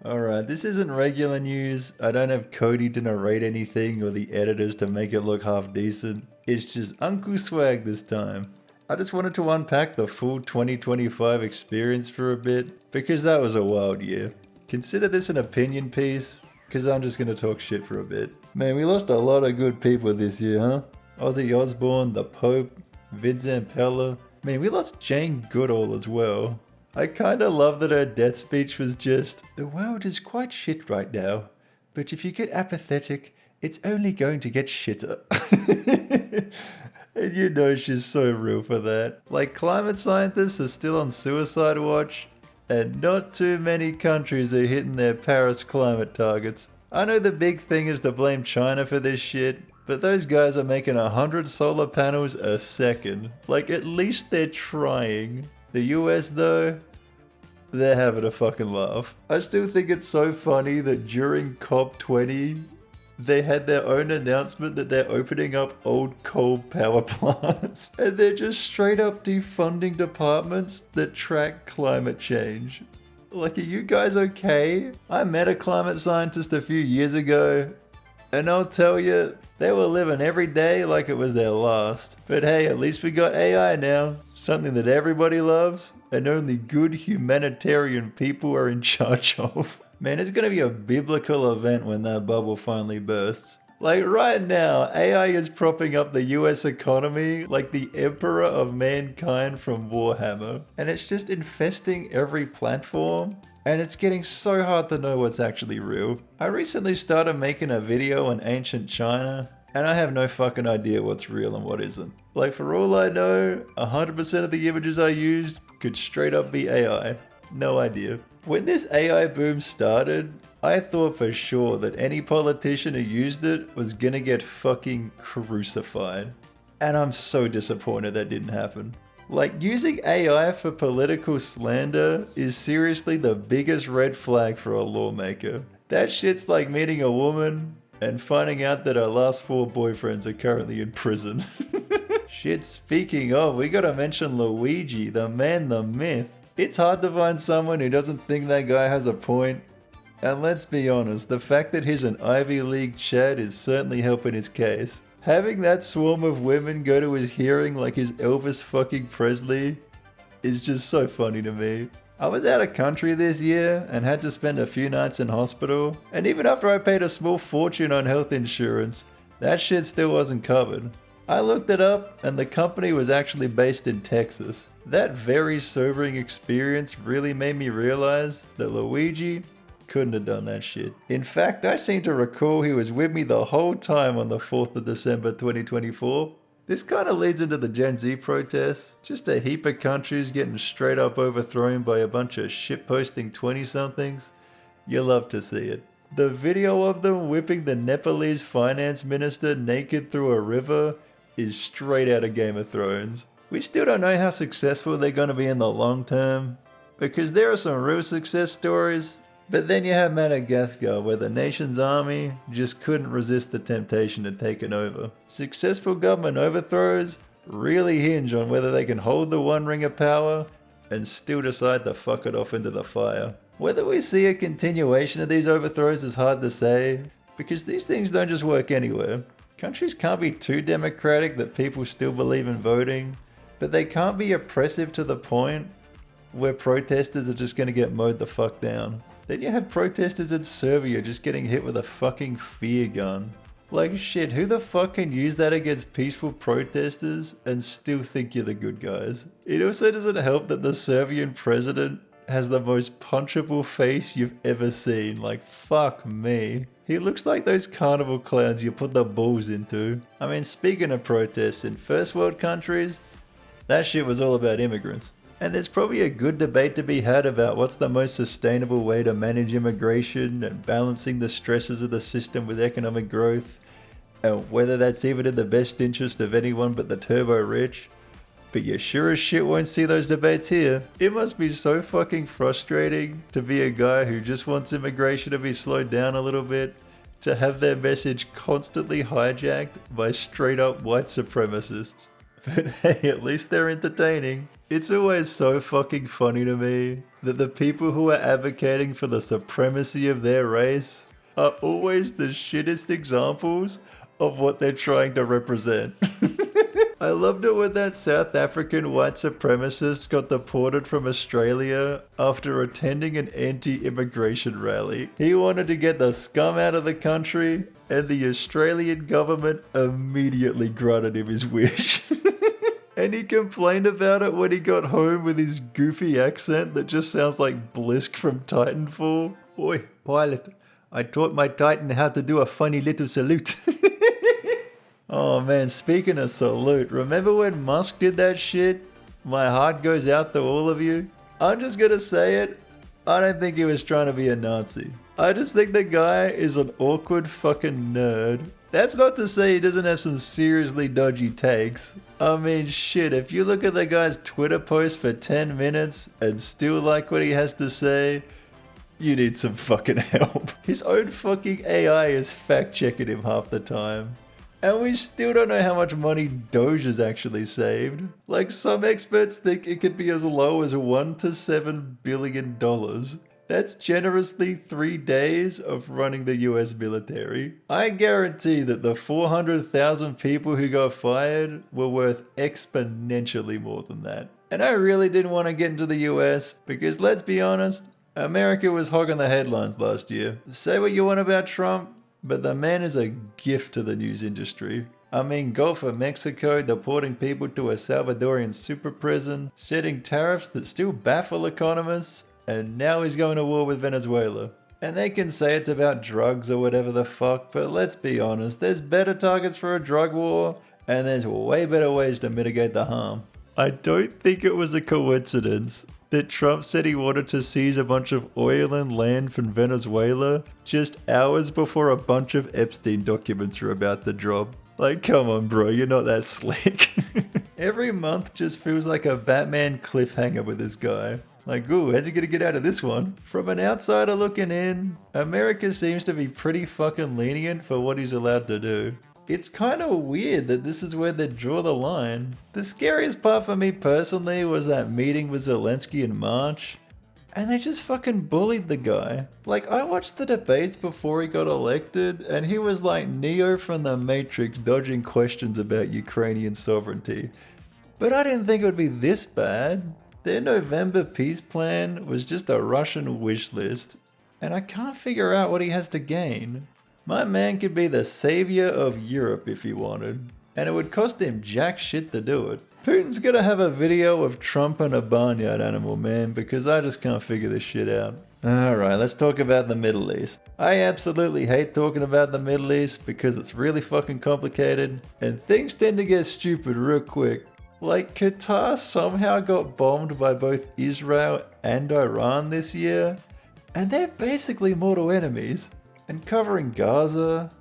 Alright, this isn't regular news. I don't have Cody to narrate anything or the editors to make it look half decent. It's just Uncle Swag this time. I just wanted to unpack the full 2025 experience for a bit, because that was a wild year. Consider this an opinion piece, because I'm just going to talk shit for a bit. Man, we lost a lot of good people this year, huh? Ozzy Osbourne, the Pope, Vince Zampella. Man, we lost Jane Goodall as well. I kinda love that her death speech was just, "The world is quite shit right now, but if you get apathetic, it's only going to get shitter." And you know she's so real for that. Like, climate scientists are still on suicide watch, and not too many countries are hitting their Paris climate targets. I know the big thing is to blame China for this shit, but those guys are making 100 solar panels a second. Like, at least they're trying. The US though, they're having a fucking laugh. I still think it's so funny that during COP20, they had their own announcement that they're opening up old coal power plants. And they're just straight up defunding departments that track climate change. Like, are you guys okay? I met a climate scientist a few years ago, and I'll tell you, they were living every day like it was their last. But hey, at least we got AI now. Something that everybody loves and only good humanitarian people are in charge of. Man, it's gonna be a biblical event when that bubble finally bursts. Like right now, AI is propping up the US economy like the emperor of mankind from Warhammer. And it's just infesting every platform. And it's getting so hard to know what's actually real. I recently started making a video on ancient China, and I have no fucking idea what's real and what isn't. Like, for all I know, 100% of the images I used could straight up be AI. No idea. When this AI boom started, I thought for sure that any politician who used it was gonna get fucking crucified. And I'm so disappointed that didn't happen. Like, using AI for political slander is seriously the biggest red flag for a lawmaker. That shit's like meeting a woman and finding out that her last 4 boyfriends are currently in prison. Shit, speaking of, we gotta mention Luigi, the man, the myth. It's hard to find someone who doesn't think that guy has a point. And let's be honest, the fact that he's an Ivy League Chad is certainly helping his case. Having that swarm of women go to his hearing like his Elvis fucking Presley is just so funny to me. I was out of country this year and had to spend a few nights in hospital, and even after I paid a small fortune on health insurance, that shit still wasn't covered. I looked it up and the company was actually based in Texas. That very sobering experience really made me realize that Luigi couldn't have done that shit. In fact, I seem to recall he was with me the whole time on the 4th of December 2024. This kind of leads into the Gen Z protests. Just a heap of countries getting straight up overthrown by a bunch of shitposting 20-somethings. You love to see it. The video of them whipping the Nepalese finance minister naked through a river is straight out of Game of Thrones. We still don't know how successful they're going to be in the long term, because there are some real success stories. But then you have Madagascar, where the nation's army just couldn't resist the temptation to take it over. Successful government overthrows really hinge on whether they can hold the One Ring of power and still decide to fuck it off into the fire. Whether we see a continuation of these overthrows is hard to say, because these things don't just work anywhere. Countries can't be too democratic that people still believe in voting, but they can't be oppressive to the point where protesters are just gonna get mowed the fuck down. Then you have protesters in Serbia just getting hit with a fucking fear gun. Like, shit, who the fuck can use that against peaceful protesters and still think you're the good guys? It also doesn't help that the Serbian president has the most punchable face you've ever seen. Like, fuck me. He looks like those carnival clowns you put the balls into. I mean, speaking of protests in first world countries, that shit was all about immigrants. And there's probably a good debate to be had about what's the most sustainable way to manage immigration and balancing the stresses of the system with economic growth, and whether that's even in the best interest of anyone but the turbo rich. But you sure as shit won't see those debates here. It must be so fucking frustrating to be a guy who just wants immigration to be slowed down a little bit, to have their message constantly hijacked by straight up white supremacists. But hey, at least they're entertaining. It's always so fucking funny to me that the people who are advocating for the supremacy of their race are always the shittest examples of what they're trying to represent. I loved it when that South African white supremacist got deported from Australia after attending an anti-immigration rally. He wanted to get the scum out of the country, and the Australian government immediately granted him his wish. And he complained about it when he got home with his goofy accent that just sounds like Blisk from Titanfall. Oi, pilot, I taught my Titan how to do a funny little salute. Oh man, speaking of salute, remember when Musk did that shit? My heart goes out to all of you. I'm just gonna say it, I don't think he was trying to be a Nazi. I just think the guy is an awkward fucking nerd. That's not to say he doesn't have some seriously dodgy takes. I mean shit, if you look at the guy's Twitter post for 10 minutes and still like what he has to say, you need some fucking help. His own fucking AI is fact checking him half the time. And we still don't know how much money Doge has actually saved. Like, some experts think it could be as low as $1 to $7 billion. That's generously 3 days of running the US military. I guarantee that the 400,000 people who got fired were worth exponentially more than that. And I really didn't want to get into the US because, let's be honest, America was hogging the headlines last year. Say what you want about Trump, but the man is a gift to the news industry. I mean, Gulf of Mexico deporting people to a Salvadorian super prison, setting tariffs that still baffle economists, and now he's going to war with Venezuela. And they can say it's about drugs or whatever the fuck, but let's be honest, there's better targets for a drug war, and there's way better ways to mitigate the harm. I don't think it was a coincidence that Trump said he wanted to seize a bunch of oil and land from Venezuela just hours before a bunch of Epstein documents are about to drop. Like, come on bro, you're not that slick. Every month just feels like a Batman cliffhanger with this guy. Like, ooh, how's he gonna get out of this one? From an outsider looking in, America seems to be pretty fucking lenient for what he's allowed to do. It's kind of weird that this is where they draw the line. The scariest part for me personally was that meeting with Zelensky in March, and they just fucking bullied the guy. Like, I watched the debates before he got elected, and he was like Neo from the Matrix dodging questions about Ukrainian sovereignty. But I didn't think it would be this bad. Their November peace plan was just a Russian wish list, and I can't figure out what he has to gain. My man could be the savior of Europe if he wanted, and it would cost him jack shit to do it. Putin's gonna have a video of Trump and a barnyard animal, man, because I just can't figure this shit out. Alright, let's talk about the Middle East. I absolutely hate talking about the Middle East because it's really fucking complicated, and things tend to get stupid real quick. Like, Qatar somehow got bombed by both Israel and Iran this year, and they're basically mortal enemies. And covering Gaza,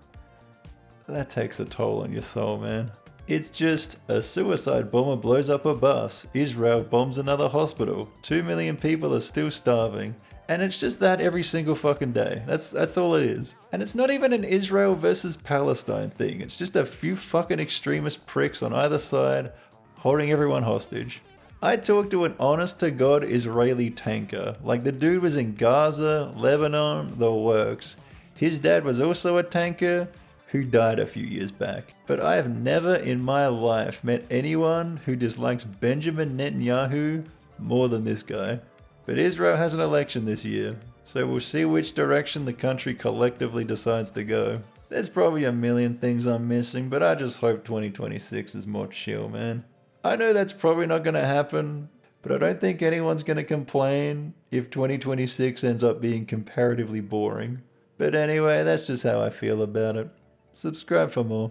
that takes a toll on your soul, man. It's just a suicide bomber blows up a bus, Israel bombs another hospital, 2 million people are still starving, and it's just that every single fucking day. That's all it is. And it's not even an Israel versus Palestine thing, it's just a few fucking extremist pricks on either side holding everyone hostage. I talked to an honest-to-God Israeli tanker. Like, the dude was in Gaza, Lebanon, the works. His dad was also a tanker who died a few years back. But I have never in my life met anyone who dislikes Benjamin Netanyahu more than this guy. But Israel has an election this year, so we'll see which direction the country collectively decides to go. There's probably a million things I'm missing, but I just hope 2026 is more chill, man. I know that's probably not going to happen, but I don't think anyone's going to complain if 2026 ends up being comparatively boring. But anyway, that's just how I feel about it. Subscribe for more.